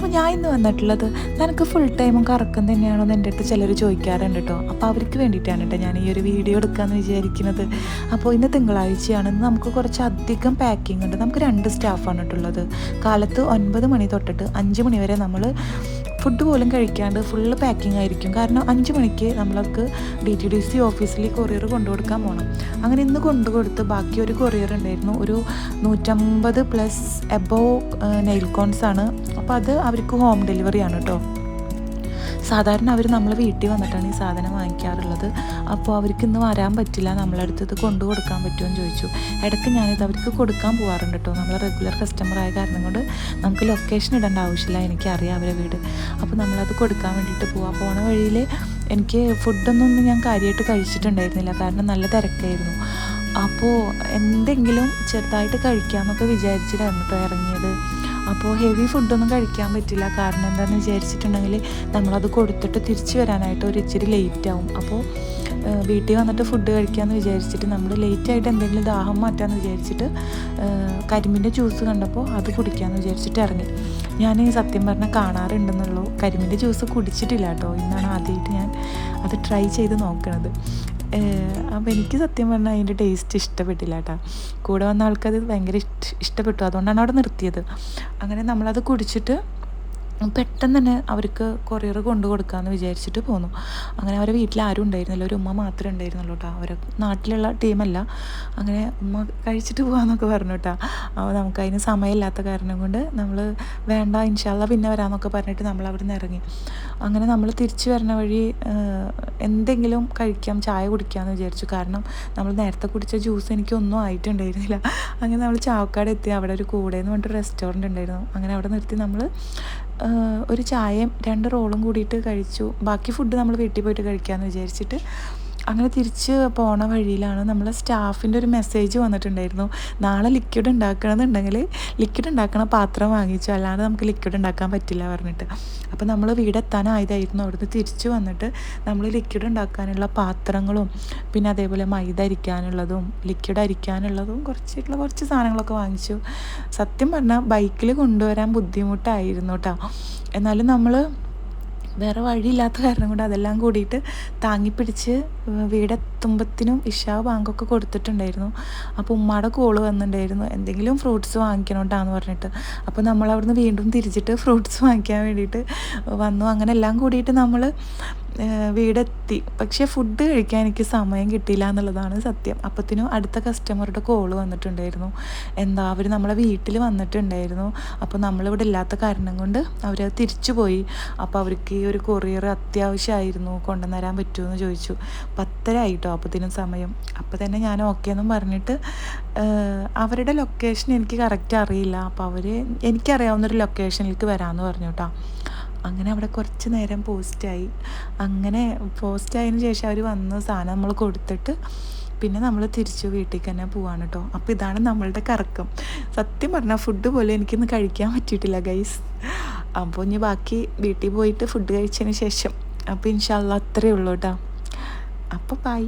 അപ്പോൾ ഞാൻ ഇന്ന് വന്നിട്ടുള്ളത് നിനക്ക് ഫുൾ ടൈമും കറക്കം തന്നെയാണോ എന്ന് എൻ്റെ അടുത്ത് ചിലർ ചോദിക്കാറുണ്ട് കേട്ടോ. അപ്പോൾ അവർക്ക് വേണ്ടിയിട്ടാണ് കേട്ടോ ഞാൻ ഈ ഒരു വീഡിയോ എടുക്കാമെന്ന് വിചാരിക്കുന്നത്. അപ്പോൾ ഇന്ന് തിങ്കളാഴ്ചയാണ്. ഇന്ന് നമുക്ക് കുറച്ചധികം പാക്കിംഗ് ഉണ്ട്. നമുക്ക് 2 സ്റ്റാഫാണ് കേട്ടുള്ളത്. കാലത്ത് 9 മണി തൊട്ടിട്ട് 5 മണി വരെ നമ്മൾ ഫുഡ് പോലും കഴിക്കാണ്ട് ഫുള്ള് പാക്കിംഗ് ആയിരിക്കും. കാരണം 5 മണിക്ക് നമ്മൾക്ക് DTDC ഓഫീസിൽ കൊറിയർ കൊണ്ടുകൊടുക്കാൻ പോകണം. അങ്ങനെ ഇന്ന് കൊണ്ടുകൊടുത്ത് ബാക്കി ഒരു കൊറിയർ ഉണ്ടായിരുന്നു, ഒരു 150+ എബോവ് നെയിൽ കോൺസ് ആണ്. അപ്പോൾ അത് അവർക്ക് ഹോം ഡെലിവറി ആണ് കേട്ടോ. സാധാരണ അവർ നമ്മൾ വീട്ടിൽ വന്നിട്ടാണ് ഈ സാധനം വാങ്ങിക്കാറുള്ളത്. അപ്പോൾ അവർക്ക് ഇന്ന് വരാൻ പറ്റില്ല, നമ്മളടുത്ത് ഇത് കൊണ്ടു കൊടുക്കാൻ പറ്റുമോ എന്ന് ചോദിച്ചു. ഇടയ്ക്ക് ഞാനിത് അവർക്ക് കൊടുക്കാൻ പോകാറുണ്ട് കേട്ടോ. നമ്മൾ റെഗുലർ കസ്റ്റമറായ കാരണം കൊണ്ട് നമുക്ക് ലൊക്കേഷൻ ഇടേണ്ട ആവശ്യമില്ല, എനിക്കറിയാം അവരെ വീട്. അപ്പോൾ നമ്മളത് കൊടുക്കാൻ വേണ്ടിയിട്ട് പോണ വഴിയിൽ എനിക്ക് ഫുഡൊന്നും ഞാൻ കാര്യമായിട്ട് കഴിച്ചിട്ടുണ്ടായിരുന്നില്ല, കാരണം നല്ല തിരക്കായിരുന്നു. അപ്പോൾ എന്തെങ്കിലും ചെറുതായിട്ട് കഴിക്കാമെന്നൊക്കെ വിചാരിച്ചിട്ടായിരുന്നു കേട്ടോ ഇറങ്ങിയത്. അപ്പോൾ ഹെവി ഫുഡൊന്നും കഴിക്കാൻ പറ്റില്ല. കാരണം എന്താണെന്ന് വിചാരിച്ചിട്ടുണ്ടെങ്കിൽ നമ്മളത് കൊടുത്തിട്ട് തിരിച്ച് വരാനായിട്ട് ഒരു ഇച്ചിരി ലേറ്റ് ആവും. അപ്പോൾ വീട്ടിൽ വന്നിട്ട് ഫുഡ് കഴിക്കാമെന്ന് വിചാരിച്ചിട്ട് നമ്മൾ ലേറ്റായിട്ട് എന്തെങ്കിലും ദാഹം മാറ്റാമെന്ന് വിചാരിച്ചിട്ട് കരിമ്പിൻ്റെ ജ്യൂസ് കണ്ടപ്പോൾ അത് കുടിക്കാമെന്ന് വിചാരിച്ചിട്ട് ഇറങ്ങി. ഞാൻ സത്യം പറഞ്ഞാൽ കാണാറുണ്ടെന്നുള്ളൂ, കരിമ്പിൻ്റെ ജ്യൂസ് കുടിച്ചിട്ടില്ല കേട്ടോ. ഇന്നാണ് ആദ്യമായിട്ട് ഞാൻ അത് ട്രൈ ചെയ്ത് നോക്കണത്. അപ്പോൾ എനിക്ക് സത്യം പറഞ്ഞാൽ അതിൻ്റെ ടേസ്റ്റ് ഇഷ്ടപ്പെട്ടില്ല കേട്ടോ. കൂടെ വന്ന ആൾക്കത് ഭയങ്കര ഇഷ്ടപ്പെട്ടു, അതുകൊണ്ടാണ് അവിടെ നിർത്തിയത്. അങ്ങനെ നമ്മളത് കുടിച്ചിട്ട് പെട്ടെന്ന് തന്നെ അവർക്ക് കൊറിയർ കൊണ്ടു കൊടുക്കാമെന്ന് വിചാരിച്ചിട്ട് പോന്നു. അങ്ങനെ അവരെ വീട്ടിൽ ആരും ഉണ്ടായിരുന്നില്ല, ഒരു ഉമ്മ മാത്രമേ ഉണ്ടായിരുന്നുള്ളൂ കേട്ടോ. അവർ നാട്ടിലുള്ള ടീമല്ല. അങ്ങനെ ഉമ്മ കഴിച്ചിട്ട് പോകാമെന്നൊക്കെ പറഞ്ഞു കേട്ടോ. അപ്പോൾ നമുക്കതിന് സമയമില്ലാത്ത കാരണം കൊണ്ട് നമ്മൾ വേണ്ട ഇൻഷാല്ല പിന്നെ വരാമെന്നൊക്കെ പറഞ്ഞിട്ട് നമ്മൾ അവിടെ നിന്ന് ഇറങ്ങി. അങ്ങനെ നമ്മൾ തിരിച്ചു വരുന്ന വഴി എന്തെങ്കിലും കഴിക്കാം, ചായ കുടിക്കാമെന്ന് വിചാരിച്ചു. കാരണം നമ്മൾ നേരത്തെ കുടിച്ച ജ്യൂസ് എനിക്കൊന്നും ആയിട്ടുണ്ടായിരുന്നില്ല. അങ്ങനെ നമ്മൾ ചാവക്കാട് എത്തി. അവിടെ ഒരു കൂടെയെന്ന് പറഞ്ഞിട്ട് റെസ്റ്റോറൻറ്റ് ഉണ്ടായിരുന്നു. അങ്ങനെ അവിടെ നിർത്തി നമ്മൾ ഒരു ചായയും 2 റോളും കൂടിയിട്ട് കഴിച്ചു. ബാക്കി ഫുഡ് നമ്മൾ വീട്ടിൽ പോയിട്ട് കഴിക്കാമെന്ന് വിചാരിച്ചിട്ട് അങ്ങനെ തിരിച്ച് പോണ വഴിയിലാണ് നമ്മൾ സ്റ്റാഫിൻ്റെ ഒരു മെസ്സേജ് വന്നിട്ടുണ്ടായിരുന്നു. നാളെ ലിക്വിഡ് ഉണ്ടാക്കണമെന്നുണ്ടെങ്കിൽ ലിക്വിഡ് ഉണ്ടാക്കണ പാത്രം വാങ്ങിച്ചു, അല്ലാണ്ട് നമുക്ക് ലിക്വിഡ് ഉണ്ടാക്കാൻ പറ്റില്ല പറഞ്ഞിട്ട്. അപ്പോൾ നമ്മൾ വീടെത്താനായതായിരുന്നു. അവിടുന്ന് തിരിച്ചു വന്നിട്ട് നമ്മൾ ലിക്വിഡ് ഉണ്ടാക്കാനുള്ള പാത്രങ്ങളും പിന്നെ അതേപോലെ മൈദ അരിക്കാനുള്ളതും ലിക്വിഡ് അരിക്കാനുള്ളതും കുറച്ച് സാധനങ്ങളൊക്കെ വാങ്ങിച്ചു. സത്യം പറഞ്ഞാൽ ബൈക്കിൽ കൊണ്ടുവരാൻ ബുദ്ധിമുട്ടായിരുന്നു കേട്ടോ. എന്നാലും നമ്മൾ വേറെ വഴിയില്ലാത്ത കാരണം കൊണ്ട് അതെല്ലാം കൂടിയിട്ട് താങ്ങിപ്പിടിച്ച് വീടെത്തുമ്പത്തിനും ഇഷാ ബാങ്കൊക്കെ കൊടുത്തിട്ടുണ്ടായിരുന്നു. അപ്പോൾ ഉമ്മയുടെ കോള് വന്നിട്ടുണ്ടായിരുന്നു, എന്തെങ്കിലും ഫ്രൂട്ട്സ് വാങ്ങിക്കണോട്ടാന്ന് പറഞ്ഞിട്ട്. അപ്പോൾ നമ്മളവിടുന്ന് വീണ്ടും തിരിച്ചിട്ട് ഫ്രൂട്ട്സ് വാങ്ങിക്കാൻ വേണ്ടിയിട്ട് വന്നു. അങ്ങനെ എല്ലാം കൂടിയിട്ട് നമ്മൾ വീടെത്തി. പക്ഷേ ഫുഡ് കഴിക്കാൻ എനിക്ക് സമയം കിട്ടിയില്ല എന്നുള്ളതാണ് സത്യം. അപ്പത്തിനും അടുത്ത കസ്റ്റമറുടെ കോള് വന്നിട്ടുണ്ടായിരുന്നു. അവർ നമ്മളെ വീട്ടിൽ വന്നിട്ടുണ്ടായിരുന്നു. അപ്പോൾ നമ്മളിവിടെ ഇല്ലാത്ത കാരണം കൊണ്ട് അവർ തിരിച്ചു പോയി. അപ്പോൾ അവർക്ക് ഈ ഒരു കൊറിയർ അത്യാവശ്യമായിരുന്നു, കൊണ്ടുവന്നരാൻ പറ്റുമോ എന്ന് ചോദിച്ചു. 10:30 ആയിട്ടോ അപ്പത്തിനും സമയം. അപ്പോൾ തന്നെ ഞാൻ ഓക്കെ എന്നും പറഞ്ഞിട്ട് അവരുടെ ലൊക്കേഷൻ എനിക്ക് കറക്റ്റ് അറിയില്ല. അപ്പോൾ എനിക്കറിയാവുന്നൊരു ലൊക്കേഷനിലേക്ക് വരാമെന്ന് പറഞ്ഞു കേട്ടോ. അങ്ങനെ അവിടെ കുറച്ച് നേരം പോസ്റ്റായി. അങ്ങനെ പോസ്റ്റായതിന് ശേഷം അവർ വന്ന് സാധനം നമ്മൾ കൊടുത്തിട്ട് പിന്നെ നമ്മൾ തിരിച്ചു വീട്ടിലേക്ക് തന്നെ പോവാണ് കേട്ടോ. അപ്പോൾ ഇതാണ് നമ്മളുടെ കറക്കം. സത്യം പറഞ്ഞാൽ ഫുഡ് പോലും എനിക്കിന്ന് കഴിക്കാൻ പറ്റിയിട്ടില്ല ഗൈസ്. അപ്പോൾ ഇനി ബാക്കി വീട്ടിൽ പോയിട്ട് ഫുഡ് കഴിച്ചതിന് ശേഷം അപ്പോൾ ഇൻഷാ അല്ലാഹ് അത്രയേ ഉള്ളൂ കേട്ടോ. അപ്പോൾ ബൈ.